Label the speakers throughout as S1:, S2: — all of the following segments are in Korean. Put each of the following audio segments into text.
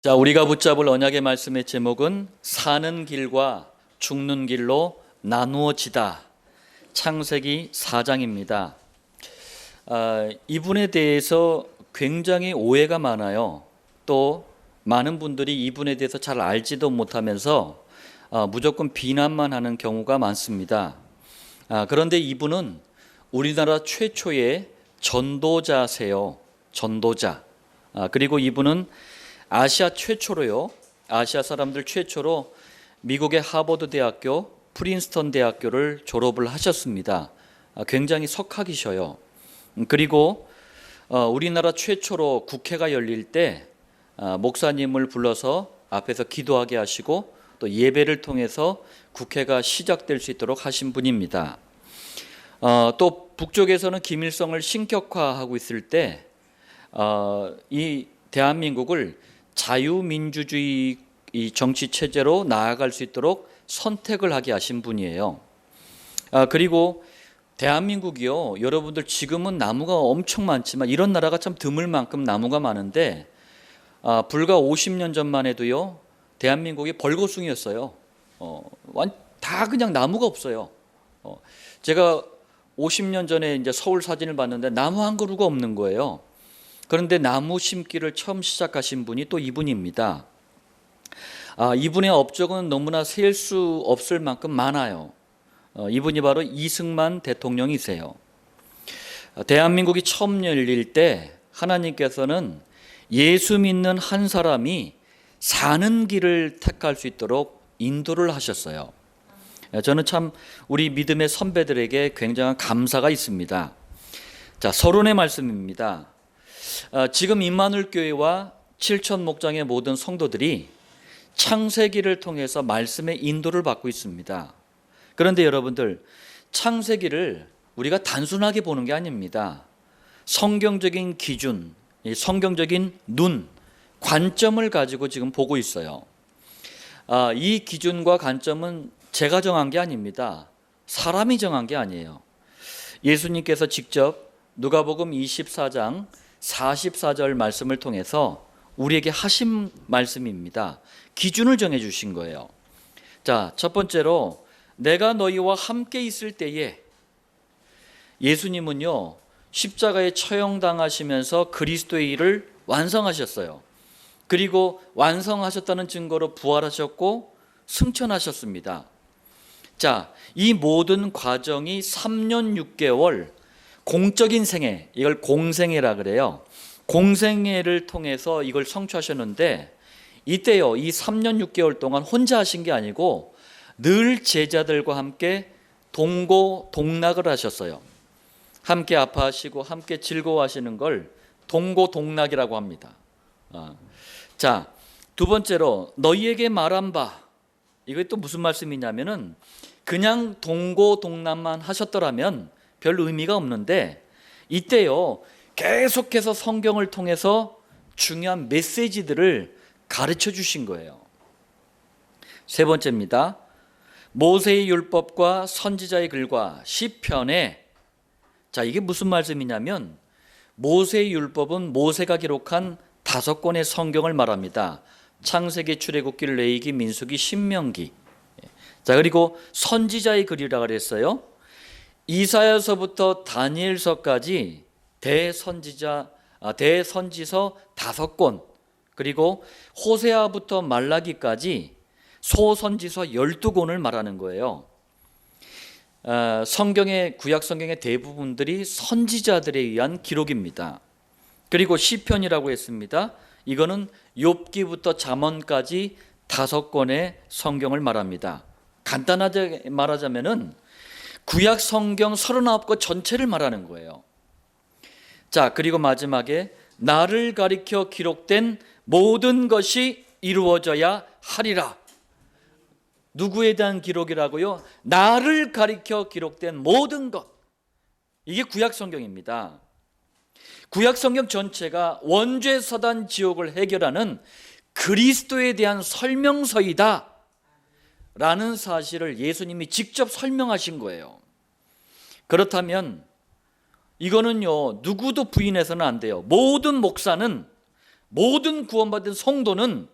S1: 자, 우리가 붙잡을 언약의 말씀의 제목은 사는 길과 죽는 길로 나누어지다. 창세기 4장입니다. 이분에 대해서 굉장히 오해가 많아요. 또 많은 분들이 이분에 대해서 잘 알지도 못하면서 무조건 비난만 하는 경우가 많습니다. 그런데 이분은 우리나라 최초의 전도자세요. 전도자. 그리고 이분은 아시아 최초로요. 아시아 사람들 최초로 미국의 하버드 대학교, 프린스턴 대학교를 졸업을 하셨습니다. 굉장히 석학이셔요. 그리고 우리나라 최초로 국회가 열릴 때 목사님을 불러서 앞에서 기도하게 하시고 또 예배를 통해서 국회가 시작될 수 있도록 하신 분입니다. 또 북쪽에서는 김일성을 신격화하고 있을 때 이 대한민국을 자유민주주의 정치 체제로 나아갈 수 있도록 선택을 하게 하신 분이에요. 그리고 대한민국이요, 여러분들 지금은 나무가 엄청 많지만 이런 나라가 참 드물 만큼 나무가 많은데 불과 50년 전만 해도요, 대한민국이 벌거숭이였어요. 다 그냥 나무가 없어요. 제가 50년 전에 이제 서울 사진을 봤는데 나무 한 그루가 없는 거예요. 그런데 나무 심기를 처음 시작하신 분이 또 이분입니다. 이분의 업적은 너무나 셀 수 없을 만큼 많아요. 이분이 바로 이승만 대통령이세요. 대한민국이 처음 열릴 때 하나님께서는 예수 믿는 한 사람이 사는 길을 택할 수 있도록 인도를 하셨어요. 저는 참 우리 믿음의 선배들에게 굉장한 감사가 있습니다. 자, 서론의 말씀입니다. 지금 임마누엘 교회와 7천 목장의 모든 성도들이 창세기를 통해서 말씀의 인도를 받고 있습니다. 그런데 여러분들, 창세기를 우리가 단순하게 보는 게 아닙니다. 성경적인 기준, 성경적인 눈, 관점을 가지고 지금 보고 있어요. 이 기준과 관점은 제가 정한 게 아닙니다. 사람이 정한 게 아니에요. 예수님께서 직접 누가복음 24장 44절 말씀을 통해서 우리에게 하신 말씀입니다. 기준을 정해 주신 거예요. 자, 첫 번째로 내가 너희와 함께 있을 때에, 예수님은요 십자가에 처형당하시면서 그리스도의 일을 완성하셨어요. 그리고 완성하셨다는 증거로 부활하셨고 승천하셨습니다. 자, 이 모든 과정이 3년 6개월 공적인 생애, 이걸 공생애라 그래요. 공생애를 통해서 이걸 성취하셨는데, 이때요, 이 3년 6개월 동안 혼자 하신 게 아니고 늘 제자들과 함께 동고동락을 하셨어요. 함께 아파하시고 함께 즐거워하시는 걸 동고동락이라고 합니다. 자, 두 번째로 너희에게 말한 바, 이게 또 무슨 말씀이냐면은 그냥 동고동락만 하셨더라면 별 의미가 없는데, 이때요 계속해서 성경을 통해서 중요한 메시지들을 가르쳐 주신 거예요. 세 번째입니다. 모세의 율법과 선지자의 글과 시편에, 자, 이게 무슨 말씀이냐면 모세의 율법은 모세가 기록한 5권의 성경을 말합니다. 창세기, 출애굽기, 레위기, 민수기, 신명기. 자, 그리고 선지자의 글이라 그랬어요. 이사야서부터 다니엘서까지 대선지서 5권, 그리고 호세아부터 말라기까지 소선지서 12권을 말하는 거예요. 구약 성경의 대부분들이 선지자들에 의한 기록입니다. 그리고 시편이라고 했습니다. 이거는 욥기부터 잠언까지 5권의 성경을 말합니다. 간단하게 말하자면은 구약 성경 39권 전체를 말하는 거예요. 자, 그리고 마지막에 나를 가리켜 기록된 모든 것이 이루어져야 하리라. 누구에 대한 기록이라고요? 나를 가리켜 기록된 모든 것. 이게 구약 성경입니다. 구약 성경 전체가 원죄 사단 지옥을 해결하는 그리스도에 대한 설명서이다 라는 사실을 예수님이 직접 설명하신 거예요. 그렇다면 이거는요 누구도 부인해서는 안 돼요. 모든 목사는, 모든 구원받은 성도는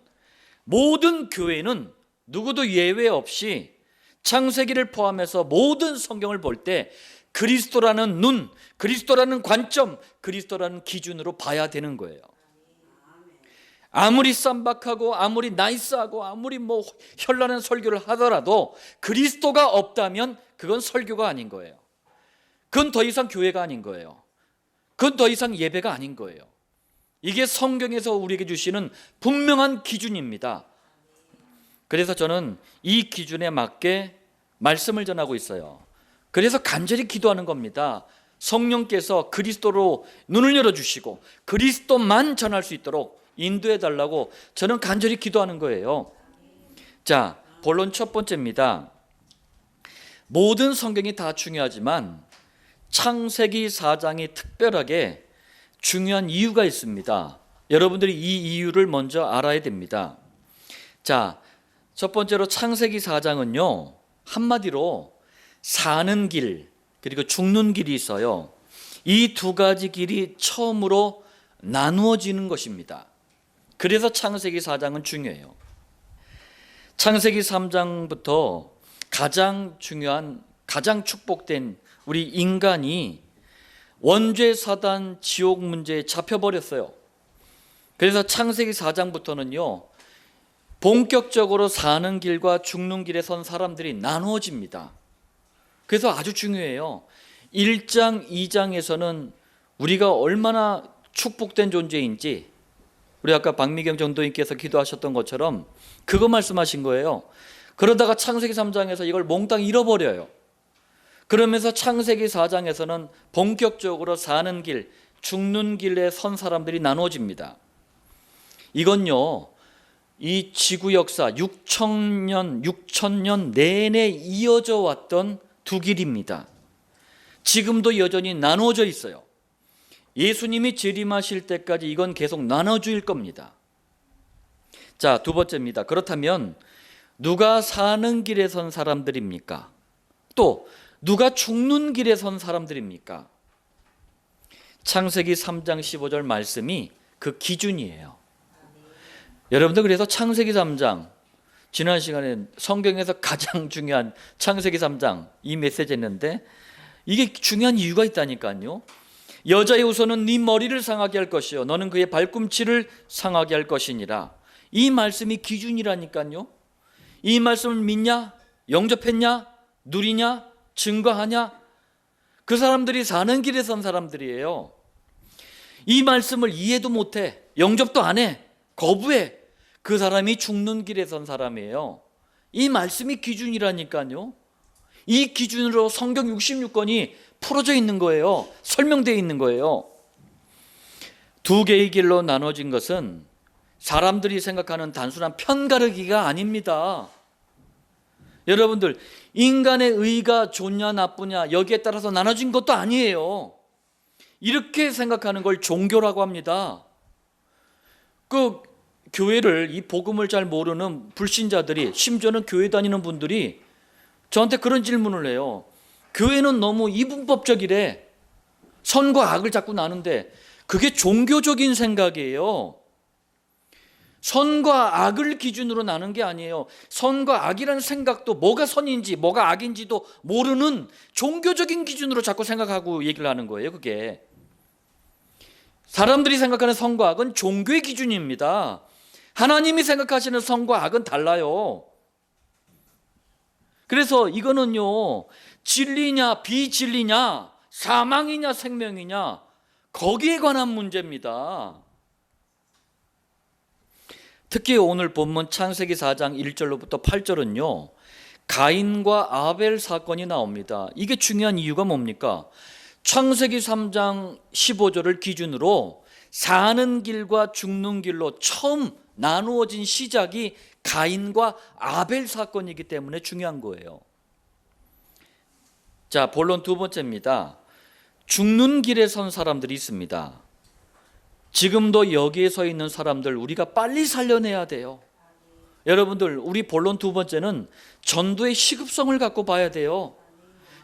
S1: 모든 교회는 누구도 예외 없이 창세기를 포함해서 모든 성경을 볼 때 그리스도라는 눈, 그리스도라는 관점, 그리스도라는 기준으로 봐야 되는 거예요. 아무리 쌈박하고 아무리 나이스하고 아무리 현란한 설교를 하더라도 그리스도가 없다면 그건 설교가 아닌 거예요. 그건 더 이상 교회가 아닌 거예요. 그건 더 이상 예배가 아닌 거예요. 이게 성경에서 우리에게 주시는 분명한 기준입니다. 그래서 저는 이 기준에 맞게 말씀을 전하고 있어요. 그래서 간절히 기도하는 겁니다. 성령께서 그리스도로 눈을 열어주시고 그리스도만 전할 수 있도록 인도해 달라고 저는 간절히 기도하는 거예요. 자, 본론 첫 번째입니다. 모든 성경이 다 중요하지만 창세기 4장이 특별하게 중요한 이유가 있습니다. 여러분들이 이 이유를 먼저 알아야 됩니다. 자, 첫 번째로 창세기 4장은요, 한마디로 사는 길 그리고 죽는 길이 있어요. 이 두 가지 길이 처음으로 나누어지는 것입니다. 그래서 창세기 4장은 중요해요. 창세기 3장부터 가장 중요한, 가장 축복된 우리 인간이 원죄 사단 지옥 문제에 잡혀버렸어요. 그래서 창세기 4장부터는요, 본격적으로 사는 길과 죽는 길에 선 사람들이 나누어집니다. 그래서 아주 중요해요. 1장, 2장에서는 우리가 얼마나 축복된 존재인지, 우리 아까 박미경 전도인께서 기도하셨던 것처럼 그거 말씀하신 거예요. 그러다가 창세기 3장에서 이걸 몽땅 잃어버려요. 그러면서 창세기 4장에서는 본격적으로 사는 길, 죽는 길에 선 사람들이 나누어집니다. 이건요, 이 지구 역사 6천년 내내 이어져 왔던 두 길입니다. 지금도 여전히 나누어져 있어요. 예수님이 재림하실 때까지 이건 계속 나눠질 겁니다. 자, 두 번째입니다. 그렇다면 누가 사는 길에 선 사람들입니까? 또 누가 죽는 길에 선 사람들입니까? 창세기 3장 15절 말씀이 그 기준이에요. 여러분들, 그래서 창세기 3장, 지난 시간에 성경에서 가장 중요한 창세기 3장 이 메시지 했는데 이게 중요한 이유가 있다니까요. 여자의 후손은 네 머리를 상하게 할 것이요 너는 그의 발꿈치를 상하게 할 것이니라. 이 말씀이 기준이라니까요. 이 말씀을 믿냐? 영접했냐? 누리냐? 증거하냐? 그 사람들이 사는 길에 선 사람들이에요. 이 말씀을 이해도 못해, 영접도 안 해, 거부해, 그 사람이 죽는 길에 선 사람이에요. 이 말씀이 기준이라니까요. 이 기준으로 성경 66권이 풀어져 있는 거예요. 설명되어 있는 거예요. 두 개의 길로 나눠진 것은 사람들이 생각하는 단순한 편가르기가 아닙니다. 여러분들, 인간의 의가 좋냐 나쁘냐 여기에 따라서 나눠진 것도 아니에요. 이렇게 생각하는 걸 종교라고 합니다. 그 교회를, 이 복음을 잘 모르는 불신자들이, 심지어는 교회 다니는 분들이 저한테 그런 질문을 해요. 교회는 너무 이분법적이래. 선과 악을 자꾸 나누는데 그게 종교적인 생각이에요. 선과 악을 기준으로 나눈 게 아니에요. 선과 악이라는 생각도 뭐가 선인지 뭐가 악인지도 모르는 종교적인 기준으로 자꾸 생각하고 얘기를 하는 거예요. 그게 사람들이 생각하는 선과 악은 종교의 기준입니다. 하나님이 생각하시는 선과 악은 달라요. 그래서 이거는요, 진리냐 비진리냐, 사망이냐 생명이냐, 거기에 관한 문제입니다. 특히 오늘 본문 창세기 4장 1절로부터 8절은요, 가인과 아벨 사건이 나옵니다. 이게 중요한 이유가 뭡니까? 창세기 3장 15절을 기준으로 사는 길과 죽는 길로 처음 나누어진 시작이 가인과 아벨 사건이기 때문에 중요한 거예요. 자, 본론 두 번째입니다. 죽는 길에 선 사람들이 있습니다. 지금도 여기에 서 있는 사람들 우리가 빨리 살려내야 돼요. 여러분들, 우리 본론 두 번째는 전도의 시급성을 갖고 봐야 돼요.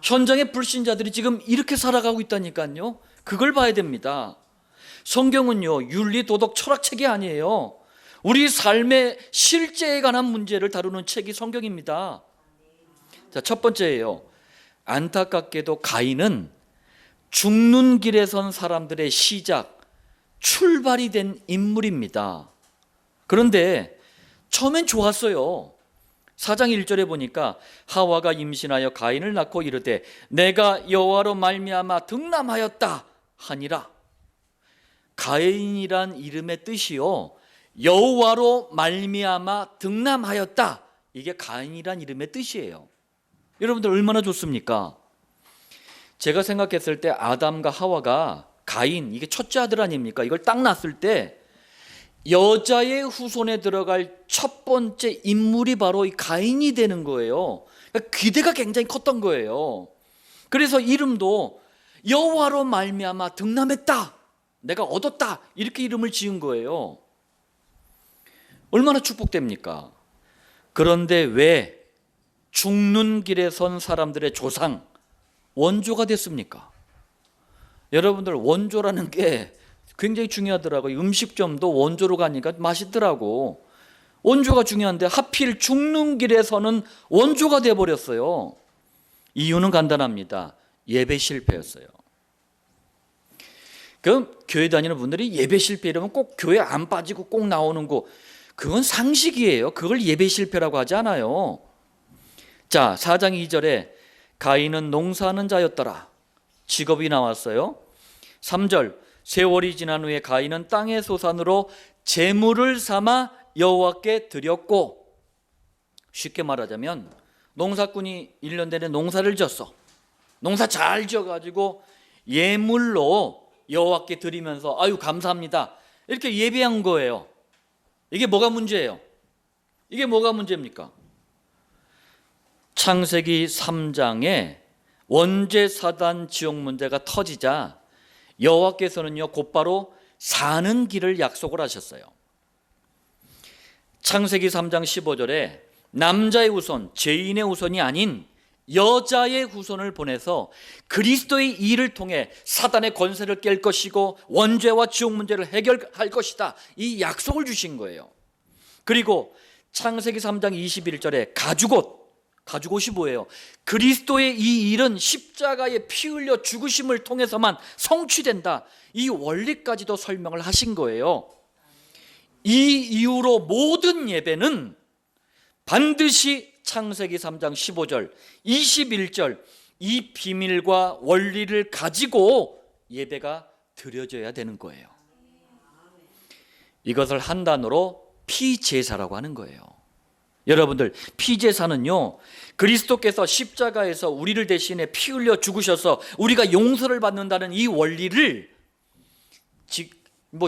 S1: 현장의 불신자들이 지금 이렇게 살아가고 있다니까요. 그걸 봐야 됩니다. 성경은요, 윤리, 도덕, 철학책이 아니에요. 우리 삶의 실제에 관한 문제를 다루는 책이 성경입니다. 자, 첫 번째예요. 안타깝게도 가인은 죽는 길에 선 사람들의 시작, 출발이 된 인물입니다. 그런데 처음엔 좋았어요. 4장 1절에 보니까 하와가 임신하여 가인을 낳고 이르되 내가 여호와로 말미암아 득남하였다 하니라. 가인이란 이름의 뜻이요, 여호와로 말미암아 득남하였다. 이게 가인이란 이름의 뜻이에요. 여러분들 얼마나 좋습니까? 제가 생각했을 때 아담과 하와가 가인, 이게 첫째 아들 아닙니까? 이걸 딱 낳았을 때 여자의 후손에 들어갈 첫 번째 인물이 바로 이 가인이 되는 거예요. 그러니까 기대가 굉장히 컸던 거예요. 그래서 이름도 여호와로 말미암아 득남했다, 내가 얻었다, 이렇게 이름을 지은 거예요. 얼마나 축복됩니까? 그런데 왜 죽는 길에 선 사람들의 조상, 원조가 됐습니까? 여러분들, 원조라는 게 굉장히 중요하더라고요. 음식점도 원조로 가니까 맛있더라고. 원조가 중요한데 하필 죽는 길에서는 원조가 돼버렸어요. 이유는 간단합니다. 예배 실패였어요. 그럼 교회 다니는 분들이 예배 실패 이러면 꼭 교회 안 빠지고 꼭 나오는 거, 그건 상식이에요. 그걸 예배 실패라고 하지 않아요. 자, 4장 2절에 가인은 농사하는 자였더라. 직업이 나왔어요. 3절, 세월이 지난 후에 가인은 땅의 소산으로 제물을 삼아 여호와께 드렸고, 쉽게 말하자면 농사꾼이 1년 내내 농사를 지었어. 농사 잘 지어가지고 예물로 여호와께 드리면서 아유 감사합니다, 이렇게 예배한 거예요. 이게 뭐가 문제예요? 이게 뭐가 문제입니까? 창세기 3장에 원죄 사단 지옥 문제가 터지자 여호와께서는요 곧바로 사는 길을 약속을 하셨어요. 창세기 3장 15절에 남자의 후손, 죄인의 후손이 아닌 여자의 후손을 보내서 그리스도의 일을 통해 사단의 권세를 깰 것이고 원죄와 지옥 문제를 해결할 것이다, 이 약속을 주신 거예요. 그리고 창세기 3장 21절에 가죽옷이 뭐예요? 그리스도의 이 일은 십자가에 피 흘려 죽으심을 통해서만 성취된다, 이 원리까지도 설명을 하신 거예요. 이 이후로 모든 예배는 반드시 창세기 3장 15절, 21절 이 비밀과 원리를 가지고 예배가 드려져야 되는 거예요. 이것을 한 단어로 피제사라고 하는 거예요. 여러분들, 피제사는요 그리스도께서 십자가에서 우리를 대신에 피 흘려 죽으셔서 우리가 용서를 받는다는 이 원리를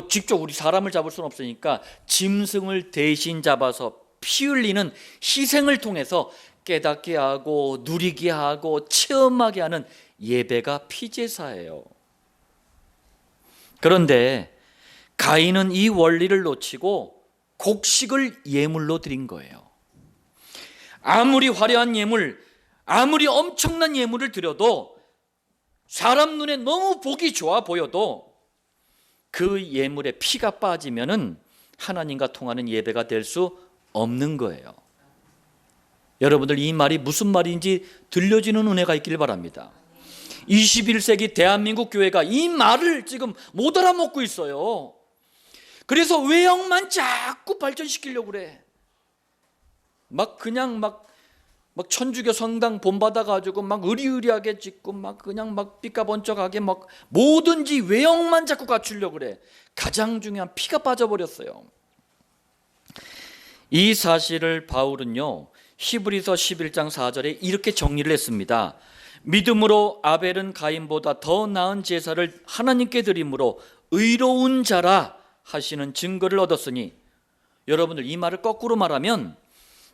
S1: 직접 우리 사람을 잡을 수는 없으니까 짐승을 대신 잡아서 피 흘리는 희생을 통해서 깨닫게 하고 누리게 하고 체험하게 하는 예배가 피제사예요. 그런데 가인은 이 원리를 놓치고 곡식을 예물로 드린 거예요. 아무리 화려한 예물, 아무리 엄청난 예물을 드려도, 사람 눈에 너무 보기 좋아 보여도 그 예물에 피가 빠지면은 하나님과 통하는 예배가 될 수 없는 거예요. 여러분들, 이 말이 무슨 말인지 들려지는 은혜가 있길 바랍니다. 21세기 대한민국 교회가 이 말을 지금 못 알아먹고 있어요. 그래서 외형만 자꾸 발전시키려고 그래. 그냥 천주교 성당 본받아 가지고 의리의리하게 짓고 그냥 삐까번쩍하게 뭐든지 외형만 자꾸 갖추려고 그래. 가장 중요한 피가 빠져버렸어요. 이 사실을 바울은요 히브리서 11장 4절에 이렇게 정리를 했습니다. 믿음으로 아벨은 가인보다 더 나은 제사를 하나님께 드림으로 의로운 자라 하시는 증거를 얻었으니, 여러분들, 이 말을 거꾸로 말하면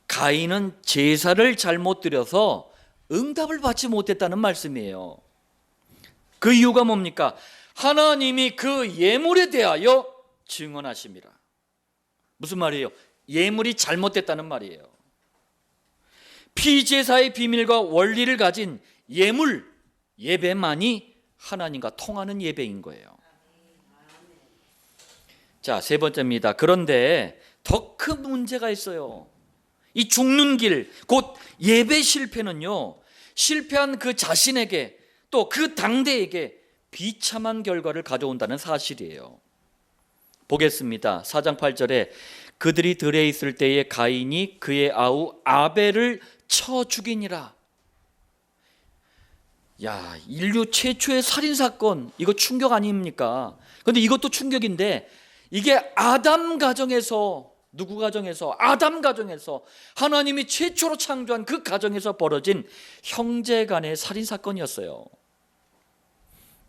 S1: 가인은 제사를 잘못 드려서 응답을 받지 못했다는 말씀이에요. 그 이유가 뭡니까? 하나님이 그 예물에 대하여 증언하심이라. 무슨 말이에요? 예물이 잘못됐다는 말이에요. 피제사의 비밀과 원리를 가진 예물, 예배만이 하나님과 통하는 예배인 거예요. 자, 세 번째입니다. 그런데 더 큰 문제가 있어요. 이 죽는 길, 곧 예배 실패는요, 실패한 그 자신에게 또 그 당대에게 비참한 결과를 가져온다는 사실이에요. 보겠습니다. 4장 8절에 그들이 들에 있을 때에 가인이 그의 아우 아벨을 쳐 죽이니라. 야, 인류 최초의 살인사건, 이거 충격 아닙니까? 그런데 이것도 충격인데, 이게 아담 가정에서, 누구 가정에서? 아담 가정에서, 하나님이 최초로 창조한 그 가정에서 벌어진 형제 간의 살인사건이었어요.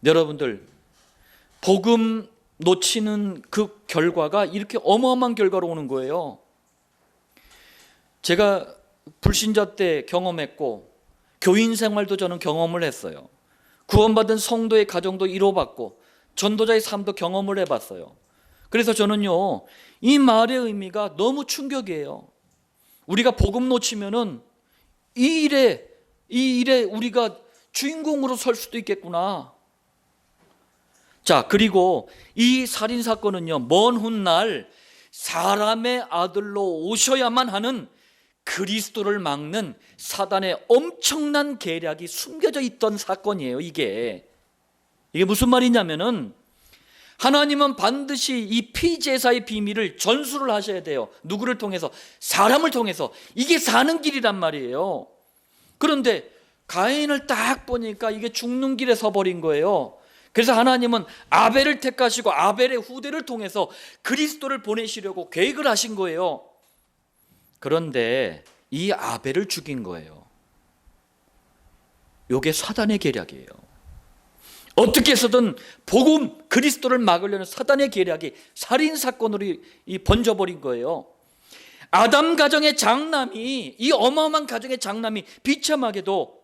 S1: 여러분들, 복음 놓치는 그 결과가 이렇게 어마어마한 결과로 오는 거예요. 제가 불신자 때 경험했고, 교인 생활도 저는 경험을 했어요. 구원받은 성도의 가정도 이뤄봤고, 전도자의 삶도 경험을 해봤어요. 그래서 저는요, 이 말의 의미가 너무 충격이에요. 우리가 복음 놓치면은 이 일에 우리가 주인공으로 설 수도 있겠구나. 자, 그리고 이 살인사건은요, 먼 훗날 사람의 아들로 오셔야만 하는 그리스도를 막는 사단의 엄청난 계략이 숨겨져 있던 사건이에요. 이게 무슨 말이냐면은, 하나님은 반드시 이 피제사의 비밀을 전수를 하셔야 돼요. 누구를 통해서? 사람을 통해서. 이게 사는 길이란 말이에요. 그런데 가인을 딱 보니까 이게 죽는 길에 서버린 거예요. 그래서 하나님은 아벨을 택하시고 아벨의 후대를 통해서 그리스도를 보내시려고 계획을 하신 거예요. 그런데 이 아벨을 죽인 거예요. 이게 사단의 계략이에요. 어떻게 해서든 복음 그리스도를 막으려는 사단의 계략이 살인사건으로 번져버린 거예요. 아담 가정의 장남이, 이 어마어마한 가정의 장남이 비참하게도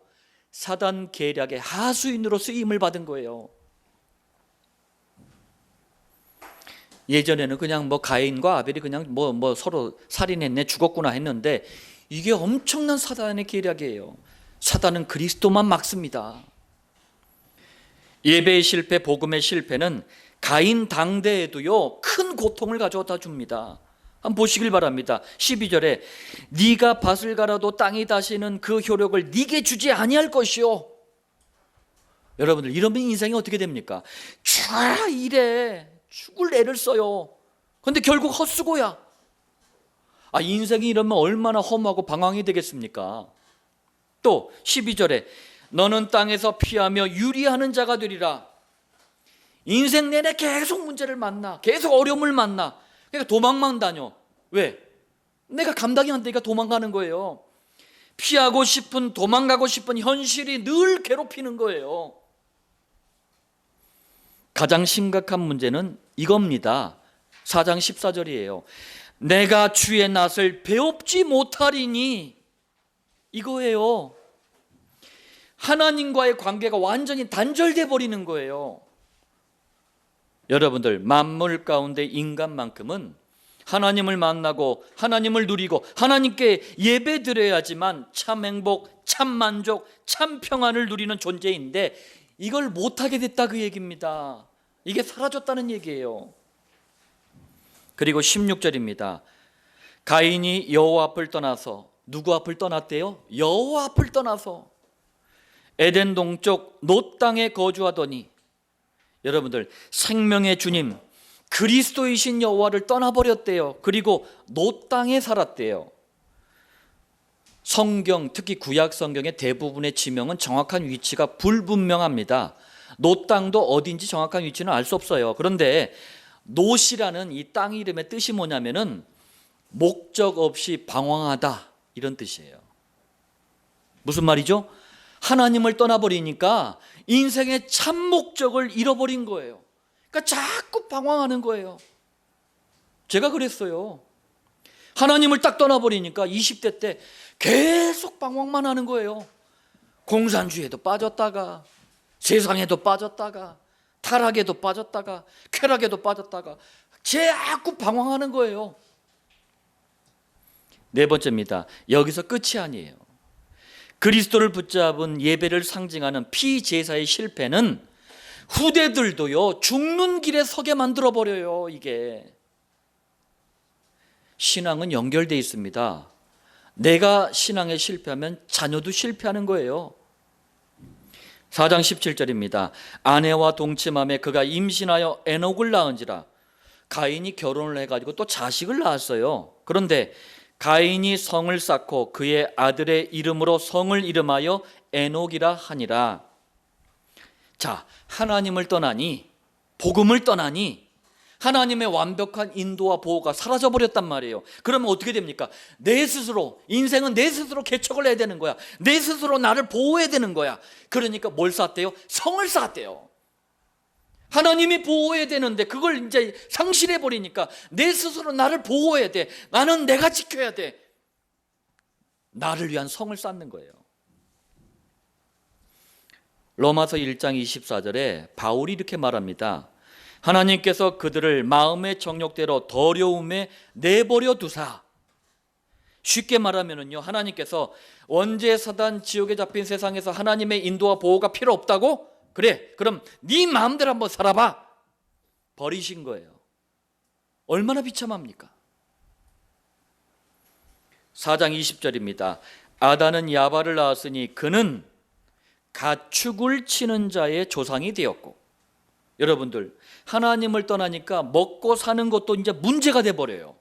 S1: 사단 계략의 하수인으로 쓰임을 받은 거예요. 예전에는 그냥 가인과 아벨이 그냥 서로 살인했네, 죽었구나 했는데, 이게 엄청난 사단의 계략이에요. 사단은 그리스도만 막습니다. 예배의 실패, 복음의 실패는 가인 당대에도요, 큰 고통을 가져다 줍니다. 한번 보시길 바랍니다. 12절에 네가 밭을 갈아도 땅이 다시는 그 효력을 네게 주지 아니할 것이요. 여러분들, 이러면 인생이 어떻게 됩니까? 쫙 일해, 죽을 애를 써요. 그런데 결국 헛수고야. 인생이 이러면 얼마나 허무하고 방황이 되겠습니까? 또 12절에 너는 땅에서 피하며 유리하는 자가 되리라. 인생 내내 계속 문제를 만나, 계속 어려움을 만나. 그러니까 도망만 다녀. 왜? 내가 감당이 안 되니까 도망가는 거예요. 피하고 싶은, 도망가고 싶은 현실이 늘 괴롭히는 거예요. 가장 심각한 문제는 이겁니다. 4장 14절이에요. 내가 주의 낯을 배웁지 못하리니, 이거예요. 하나님과의 관계가 완전히 단절돼 버리는 거예요. 여러분들, 만물 가운데 인간만큼은 하나님을 만나고 하나님을 누리고 하나님께 예배드려야지만 참 행복, 참 만족, 참 평안을 누리는 존재인데, 이걸 못하게 됐다, 그 얘기입니다. 이게 사라졌다는 얘기예요. 그리고 16절입니다. 가인이 여호와 앞을 떠나서, 누구 앞을 떠났대요? 여호와 앞을 떠나서 에덴 동쪽 놋 땅에 거주하더니, 여러분들, 생명의 주님 그리스도이신 여호와를 떠나버렸대요. 그리고 놋 땅에 살았대요. 성경, 특히 구약 성경의 대부분의 지명은 정확한 위치가 불분명합니다. 놋 땅도 어딘지 정확한 위치는 알 수 없어요. 그런데 놋이라는 이 땅 이름의 뜻이 뭐냐면은 목적 없이 방황하다, 이런 뜻이에요. 무슨 말이죠? 하나님을 떠나버리니까 인생의 참 목적을 잃어버린 거예요. 그러니까 자꾸 방황하는 거예요. 제가 그랬어요. 하나님을 딱 떠나버리니까 20대 때 계속 방황만 하는 거예요. 공산주의에도 빠졌다가, 세상에도 빠졌다가, 타락에도 빠졌다가, 쾌락에도 빠졌다가, 자꾸 방황하는 거예요. 네 번째입니다. 여기서 끝이 아니에요. 그리스도를 붙잡은 예배를 상징하는 피제사의 실패는 후대들도요, 죽는 길에 서게 만들어버려요. 이게 신앙은 연결되어 있습니다. 내가 신앙에 실패하면 자녀도 실패하는 거예요. 4장 17절입니다. 아내와 동침함에 그가 임신하여 에녹을 낳은지라. 가인이 결혼을 해가지고 또 자식을 낳았어요. 그런데 가인이 성을 쌓고 그의 아들의 이름으로 성을 이름하여 에녹이라 하니라. 자, 하나님을 떠나니, 복음을 떠나니 하나님의 완벽한 인도와 보호가 사라져버렸단 말이에요. 그러면 어떻게 됩니까? 내 스스로, 인생은 내 스스로 개척을 해야 되는 거야. 내 스스로 나를 보호해야 되는 거야. 그러니까 뭘 쌓았대요? 성을 쌓았대요. 하나님이 보호해야 되는데 그걸 이제 상실해버리니까 내 스스로 나를 보호해야 돼. 나는 내가 지켜야 돼. 나를 위한 성을 쌓는 거예요. 로마서 1장 24절에 바울이 이렇게 말합니다. 하나님께서 그들을 마음의 정욕대로 더러움에 내버려 두사. 쉽게 말하면요, 하나님께서 원죄 사단 지옥에 잡힌 세상에서 하나님의 인도와 보호가 필요 없다고? 그래, 그럼 네 마음대로 한번 살아봐. 버리신 거예요. 얼마나 비참합니까? 4장 20절입니다. 아다는 야발을 낳았으니 그는 가축을 치는 자의 조상이 되었고. 여러분들, 하나님을 떠나니까 먹고 사는 것도 이제 문제가 돼버려요.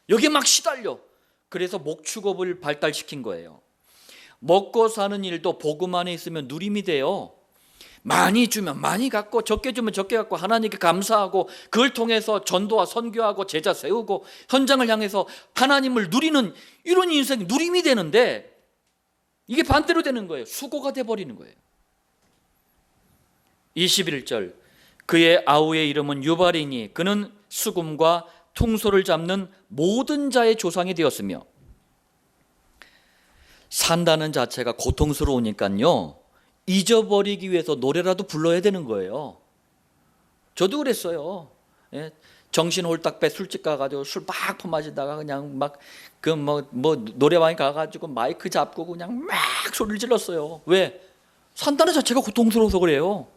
S1: 여기에 막 시달려. 그래서 목축업을 발달시킨 거예요. 먹고 사는 일도 복음 안에 있으면 누림이 돼요. 많이 주면 많이 갖고, 적게 주면 적게 갖고, 하나님께 감사하고, 그걸 통해서 전도와 선교하고 제자 세우고 현장을 향해서 하나님을 누리는 이런 인생이 누림이 되는데, 이게 반대로 되는 거예요. 수고가 돼버리는 거예요. 21절, 그의 아우의 이름은 유발이니 그는 수금과 퉁소를 잡는 모든 자의 조상이 되었으며. 산다는 자체가 고통스러우니까요, 잊어버리기 위해서 노래라도 불러야 되는 거예요. 저도 그랬어요. 예? 정신 홀딱 빼 술집 가가지고 술 막 퍼마시다가 그냥 막 그 노래방에 가가지고 마이크 잡고 그냥 막 소리를 질렀어요. 왜? 산다는 자체가 고통스러워서 그래요.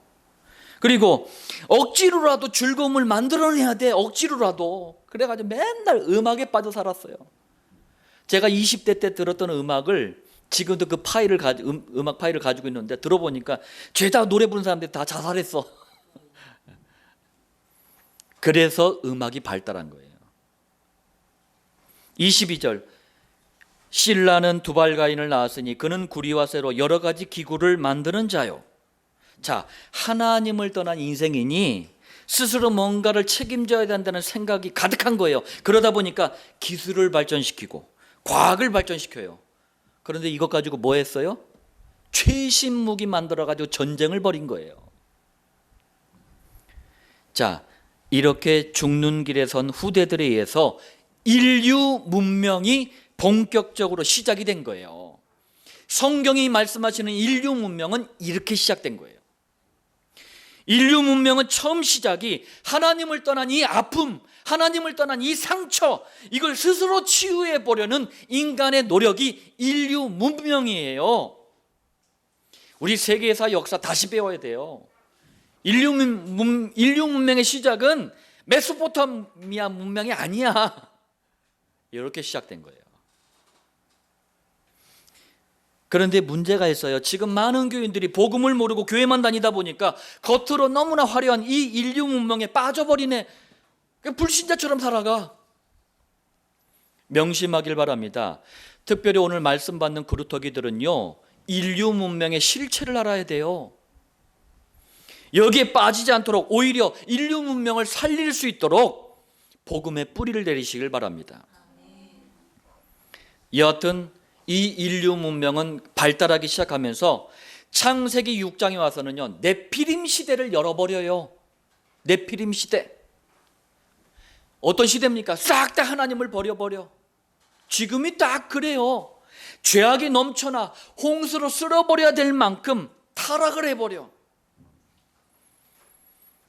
S1: 그리고 억지로라도 즐거움을 만들어내야 돼. 억지로라도. 그래가지고 맨날 음악에 빠져 살았어요. 제가 20대 때 들었던 음악을 지금도 그 파일을 음악 파일을 가지고 있는데 들어보니까 죄다 노래 부르는 사람들이 다 자살했어. 그래서 음악이 발달한 거예요. 22절, 실라는 두발가인을 낳았으니 그는 구리와 쇠로 여러 가지 기구를 만드는 자요. 자, 하나님을 떠난 인생이니 스스로 뭔가를 책임져야 된다는 생각이 가득한 거예요. 그러다 보니까 기술을 발전시키고 과학을 발전시켜요. 그런데 이것 가지고 뭐 했어요? 최신 무기 만들어가지고 전쟁을 벌인 거예요. 자, 이렇게 죽는 길에 선 후대들에 의해서 인류 문명이 본격적으로 시작이 된 거예요. 성경이 말씀하시는 인류 문명은 이렇게 시작된 거예요. 인류 문명은 처음 시작이 하나님을 떠난 이 아픔, 하나님을 떠난 이 상처, 이걸 스스로 치유해 보려는 인간의 노력이 인류 문명이에요. 우리 세계사 역사 다시 배워야 돼요. 인류 문명의 시작은 메소포타미아 문명이 아니야. 이렇게 시작된 거예요. 그런데 문제가 있어요. 지금 많은 교인들이 복음을 모르고 교회만 다니다 보니까 겉으로 너무나 화려한 이 인류 문명에 빠져버리네. 불신자처럼 살아가. 명심하길 바랍니다. 특별히 오늘 말씀 받는 그루터기들은요, 인류 문명의 실체를 알아야 돼요. 여기에 빠지지 않도록 오히려 인류 문명을 살릴 수 있도록 복음의 뿌리를 내리시길 바랍니다. 여하튼 이 인류 문명은 발달하기 시작하면서 창세기 6장에 와서는요, 네피림 시대를 열어버려요. 네피림 시대. 어떤 시대입니까? 싹 다 하나님을 버려버려. 지금이 딱 그래요. 죄악이 넘쳐나 홍수로 쓸어버려야 될 만큼 타락을 해버려.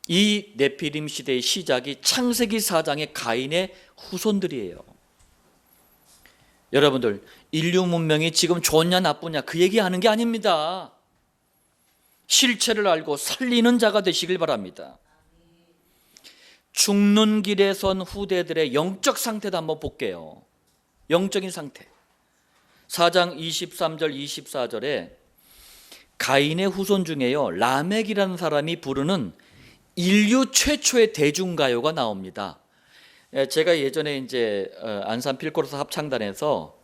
S1: 이 네피림 시대의 시작이 창세기 4장의 가인의 후손들이에요. 여러분들, 인류 문명이 지금 좋냐 나쁘냐 그 얘기하는 게 아닙니다. 실체를 알고 살리는 자가 되시길 바랍니다. 죽는 길에 선 후대들의 영적 상태도 한번 볼게요. 영적인 상태. 4장 23절 24절에 가인의 후손 중에요, 라멕이라는 사람이 부르는 인류 최초의 대중가요가 나옵니다. 제가 예전에 이제 안산 필코러스 합창단에서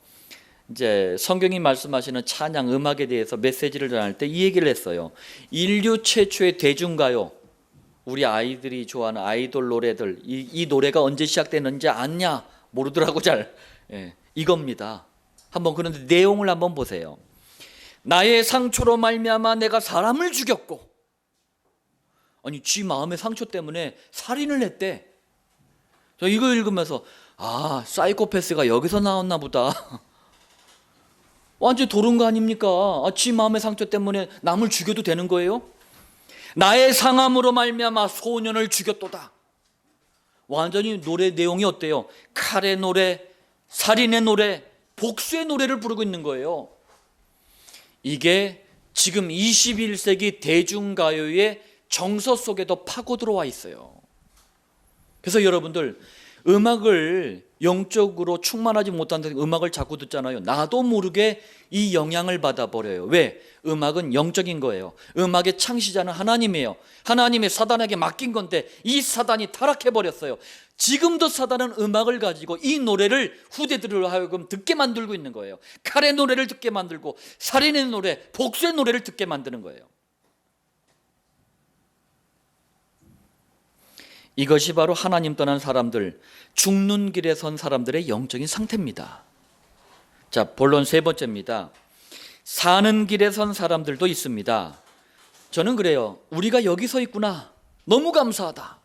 S1: 이제 성경이 말씀하시는 찬양 음악에 대해서 메시지를 전할 때 이 얘기를 했어요. 인류 최초의 대중가요, 우리 아이들이 좋아하는 아이돌 노래들, 이 노래가 언제 시작됐는지 아냐? 모르더라고 잘. 이겁니다. 한번 그런데 내용을 한번 보세요. 나의 상처로 말미암아 내가 사람을 죽였고, 아니 지 마음의 상처 때문에 살인을 했대. 저 이거 읽으면서 사이코패스가 여기서 나왔나 보다. 완전 도른 거 아닙니까? 지 마음의 상처 때문에 남을 죽여도 되는 거예요? 나의 상함으로 말미암아 소년을 죽였도다. 완전히 노래 내용이 어때요? 칼의 노래, 살인의 노래, 복수의 노래를 부르고 있는 거예요. 이게 지금 21세기 대중가요의 정서 속에도 파고 들어와 있어요. 그래서 여러분들, 음악을 영적으로 충만하지 못한다는 음악을 자꾸 듣잖아요. 나도 모르게 이 영향을 받아버려요. 왜? 음악은 영적인 거예요. 음악의 창시자는 하나님이에요. 하나님이 사단에게 맡긴 건데 이 사단이 타락해버렸어요. 지금도 사단은 음악을 가지고 이 노래를 후대들을 하여금 듣게 만들고 있는 거예요. 칼의 노래를 듣게 만들고 살인의 노래, 복수의 노래를 듣게 만드는 거예요. 이것이 바로 하나님 떠난 사람들, 죽는 길에 선 사람들의 영적인 상태입니다. 자, 본론 세 번째입니다. 사는 길에 선 사람들도 있습니다. 저는 그래요. 우리가 여기 서 있구나. 너무 감사하다.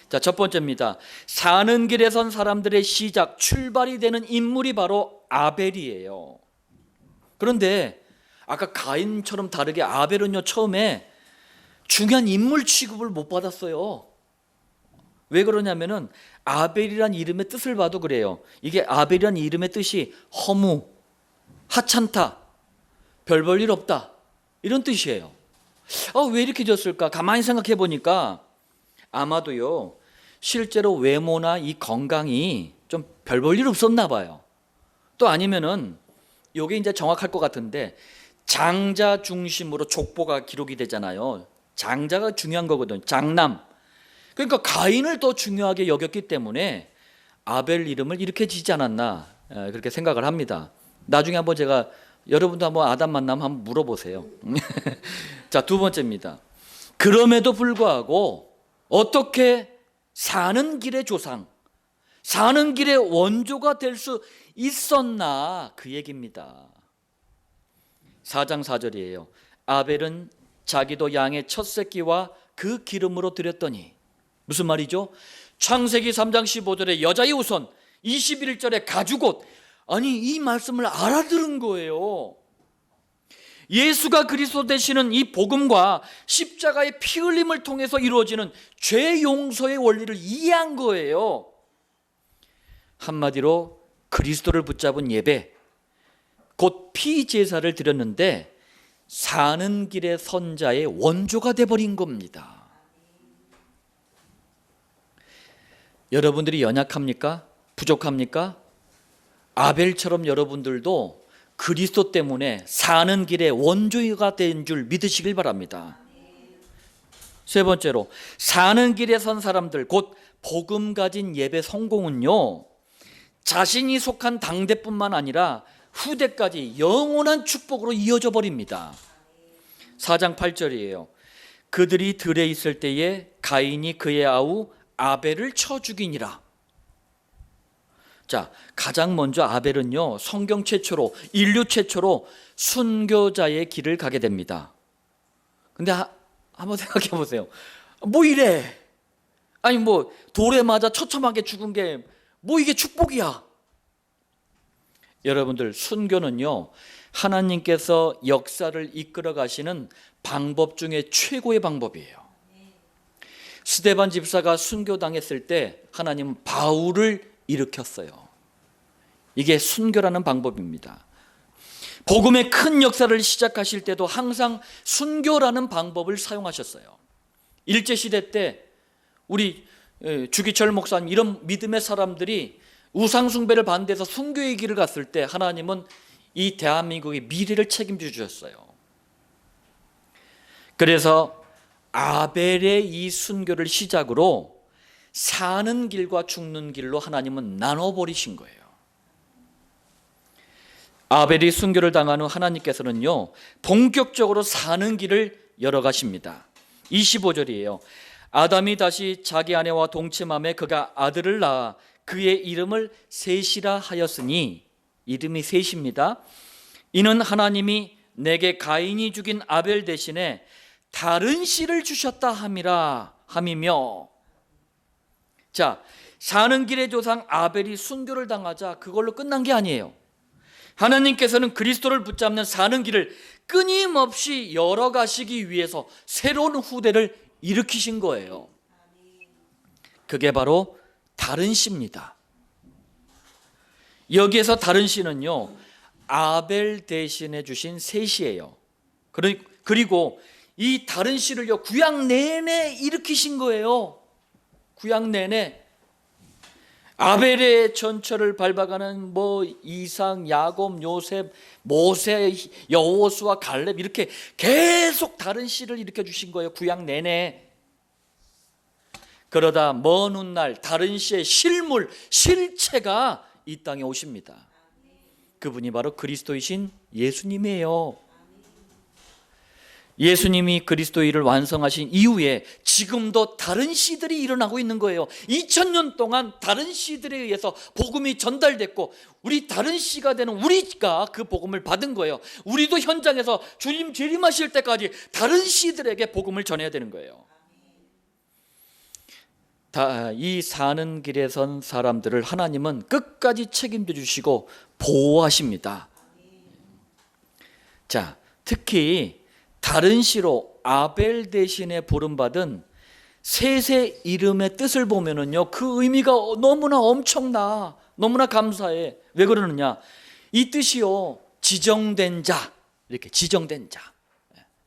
S1: 자, 첫 번째입니다. 사는 길에 선 사람들의 시작, 출발이 되는 인물이 바로 아벨이에요. 그런데 아까 가인처럼 다르게 아벨은요, 처음에 중요한 인물 취급을 못 받았어요. 왜 그러냐면은 아벨이란 이름의 뜻을 봐도 그래요. 이게 아벨이란 이름의 뜻이 허무, 하찮다, 별 볼 일 없다, 이런 뜻이에요. 왜 이렇게 졌을까? 가만히 생각해 보니까 아마도요, 실제로 외모나 이 건강이 좀 별 볼 일 없었나 봐요. 또 아니면은 이게 이제 정확할 것 같은데, 장자 중심으로 족보가 기록이 되잖아요. 장자가 중요한 거거든. 장남. 그러니까 가인을 더 중요하게 여겼기 때문에 아벨 이름을 이렇게 지지 않았나, 그렇게 생각을 합니다. 나중에 한번 제가, 여러분도 한번 아담 만나면 한번 물어보세요. 자, 두 번째입니다. 그럼에도 불구하고 어떻게 사는 길의 조상, 사는 길의 원조가 될 수 있었나, 그 얘기입니다. 4장 4절이에요. 아벨은 자기도 양의 첫 새끼와 그 기름으로 드렸더니, 무슨 말이죠? 창세기 3장 15절에 여자의 우선, 21절에 가죽옷. 아니, 이 말씀을 알아들은 거예요. 예수가 그리스도 되시는 이 복음과 십자가의 피 흘림을 통해서 이루어지는 죄 용서의 원리를 이해한 거예요. 한마디로 그리스도를 붙잡은 예배, 곧 피제사를 드렸는데 사는 길의 선자의 원조가 돼버린 겁니다. 여러분들이 연약합니까? 부족합니까? 아벨처럼 여러분들도 그리스도 때문에 사는 길의 원조가 된 줄 믿으시길 바랍니다. 세 번째로, 사는 길에 선 사람들, 곧 복음 가진 예배 성공은요, 자신이 속한 당대뿐만 아니라 후대까지 영원한 축복으로 이어져 버립니다. 4장 8절이에요. 그들이 들에 있을 때에 가인이 그의 아우 아벨을 쳐 죽이니라. 자, 가장 먼저 아벨은요, 성경 최초로, 인류 최초로 순교자의 길을 가게 됩니다. 근데 한번 생각해 보세요. 뭐 이래? 아니 뭐 돌에 맞아 처참하게 죽은 게 뭐 이게 축복이야? 여러분들, 순교는요, 하나님께서 역사를 이끌어 가시는 방법 중에 최고의 방법이에요. 스데반 집사가 순교당했을 때 하나님은 바울을 일으켰어요. 이게 순교라는 방법입니다. 복음의 큰 역사를 시작하실 때도 항상 순교라는 방법을 사용하셨어요. 일제시대 때 우리 주기철 목사님 이런 믿음의 사람들이 우상 숭배를 반대해서 순교의 길을 갔을 때 하나님은 이 대한민국의 미래를 책임져 주셨어요. 그래서 아벨의 이 순교를 시작으로 사는 길과 죽는 길로 하나님은 나눠버리신 거예요. 아벨이 순교를 당한 후 하나님께서는요, 본격적으로 사는 길을 열어가십니다. 25절이에요. 아담이 다시 자기 아내와 동침함에 그가 아들을 낳아 그의 이름을 셋이라 하였으니, 이름이 셋입니다. 이는 하나님이 내게 가인이 죽인 아벨 대신에 다른 씨를 주셨다 함이며. 자, 사는 길의 조상 아벨이 순교를 당하자 그걸로 끝난 게 아니에요. 하나님께서는 그리스도를 붙잡는 사는 길을 끊임없이 열어가시기 위해서 새로운 후대를 일으키신 거예요. 그게 바로 다른 씨입니다. 여기에서 다른 씨는요, 아벨 대신해 주신 셋이에요. 그리고 이 다른 씨를요, 구약 내내 일으키신 거예요. 구약 내내 아벨의 전철을 밟아가는 이삭, 야곱, 요셉, 모세, 여호수아, 갈렙 이렇게 계속 다른 씨를 일으켜 주신 거예요. 구약 내내. 그러다 먼 훗날 다른 씨의 실물, 실체가 이 땅에 오십니다. 그분이 바로 그리스도이신 예수님이에요. 예수님이 그리스도의 일을 완성하신 이후에 지금도 다른 씨들이 일어나고 있는 거예요. 2000년 동안 다른 씨들에 의해서 복음이 전달됐고, 우리 다른 씨가 되는 우리가 그 복음을 받은 거예요. 우리도 현장에서 주님 재림하실 때까지 다른 씨들에게 복음을 전해야 되는 거예요. 이 사는 길에 선 사람들을 하나님은 끝까지 책임져 주시고 보호하십니다. 자, 특히 다른 씨로 아벨 대신에 부름받은 셋의 이름의 뜻을 보면은요, 그 의미가 너무나 엄청나, 너무나 감사해. 왜 그러느냐? 이 뜻이요, 지정된 자, 이렇게 지정된 자,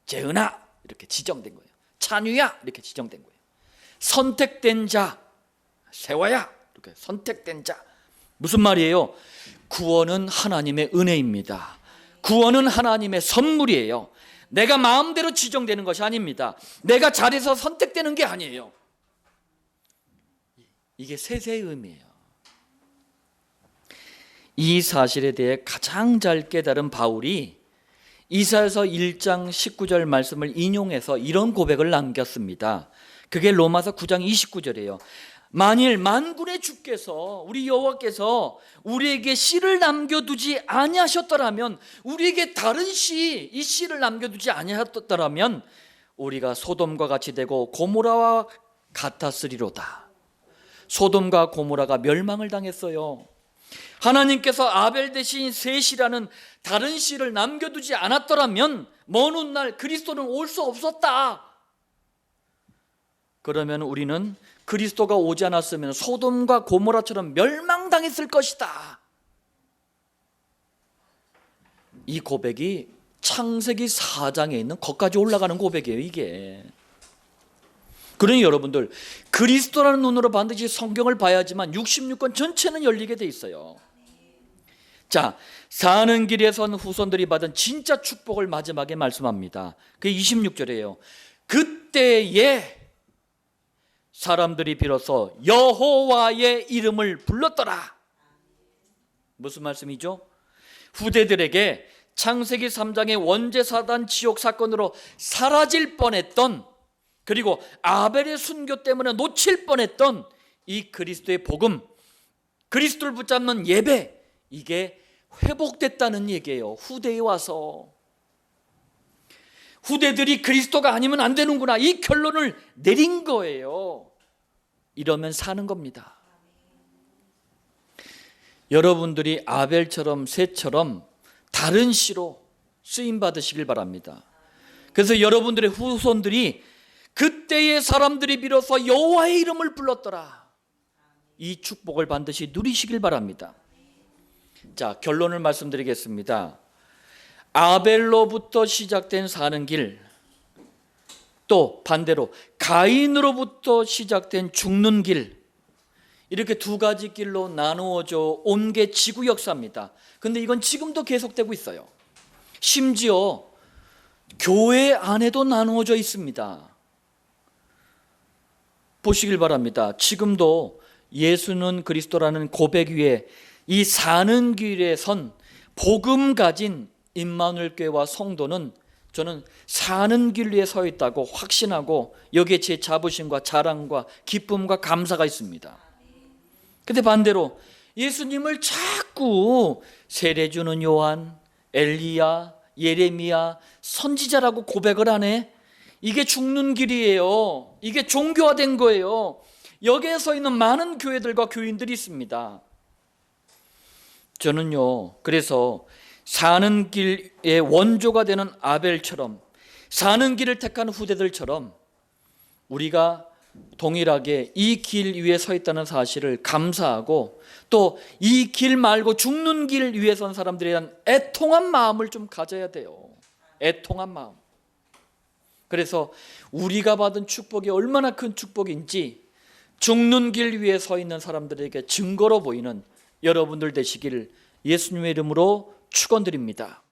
S1: 재은아 이렇게 지정된 거예요. 찬유야 이렇게 지정된 거예요. 선택된 자, 세화야 이렇게 선택된 자. 무슨 말이에요? 구원은 하나님의 은혜입니다. 구원은 하나님의 선물이에요. 내가 마음대로 지정되는 것이 아닙니다. 내가 잘해서 선택되는 게 아니에요. 이게 셋의 의미예요. 이 사실에 대해 가장 잘 깨달은 바울이 이사야서 1장 19절 말씀을 인용해서 이런 고백을 남겼습니다. 그게 로마서 9장 29절이에요. 만일 만군의 주께서, 우리 여호와께서 우리에게 씨를 남겨두지 아니하셨더라면, 우리에게 다른 씨, 이 씨를 남겨두지 아니하셨더라면 우리가 소돔과 같이 되고 고모라와 같았으리로다. 소돔과 고모라가 멸망을 당했어요. 하나님께서 아벨 대신 셋이라는 다른 씨를 남겨두지 않았더라면 먼 훗날 그리스도는 올 수 없었다. 그러면 우리는 그리스도가 오지 않았으면 소돔과 고모라처럼 멸망당했을 것이다. 이 고백이 창세기 4장에 있는 거기까지 올라가는 고백이에요, 이게. 그러니 여러분들, 그리스도라는 눈으로 반드시 성경을 봐야지만 66권 전체는 열리게 돼 있어요. 자, 사는 길에 선 후손들이 받은 진짜 축복을 마지막에 말씀합니다. 그게 26절이에요. 그때에 사람들이 비로소 여호와의 이름을 불렀더라. 무슨 말씀이죠? 후대들에게 창세기 3장의 원죄사단 지옥 사건으로 사라질 뻔했던, 그리고 아벨의 순교 때문에 놓칠 뻔했던 이 그리스도의 복음, 그리스도를 붙잡는 예배, 이게 회복됐다는 얘기예요. 후대에 와서 후대들이 그리스도가 아니면 안 되는구나, 이 결론을 내린 거예요. 이러면 사는 겁니다. 여러분들이 아벨처럼 셋처럼 다른 씨로 쓰임 받으시길 바랍니다. 그래서 여러분들의 후손들이 그때의 사람들이 비로소 여호와의 이름을 불렀더라, 이 축복을 반드시 누리시길 바랍니다. 자, 결론을 말씀드리겠습니다. 아벨로부터 시작된 사는 길, 또 반대로 가인으로부터 시작된 죽는 길, 이렇게 두 가지 길로 나누어져 온 게 지구 역사입니다. 근데 이건 지금도 계속되고 있어요. 심지어 교회 안에도 나누어져 있습니다. 보시길 바랍니다. 지금도 예수는 그리스도라는 고백 위에 이 사는 길에 선 복음 가진 임마누엘 교회와 성도는 저는 사는 길 위에 서 있다고 확신하고 여기에 제 자부심과 자랑과 기쁨과 감사가 있습니다. 근데 반대로 예수님을 자꾸 세례 주는 요한, 엘리야, 예레미야, 선지자라고 고백을 하네. 이게 죽는 길이에요. 이게 종교화된 거예요. 여기에 서 있는 많은 교회들과 교인들이 있습니다. 저는요, 그래서 사는 길의 원조가 되는 아벨처럼, 사는 길을 택하는 후대들처럼 우리가 동일하게 이 길 위에 서 있다는 사실을 감사하고, 또 이 길 말고 죽는 길 위에 선 사람들에 대한 애통한 마음을 좀 가져야 돼요. 애통한 마음. 그래서 우리가 받은 축복이 얼마나 큰 축복인지 죽는 길 위에 서 있는 사람들에게 증거로 보이는 여러분들 되시기를 예수님의 이름으로 축원드립니다.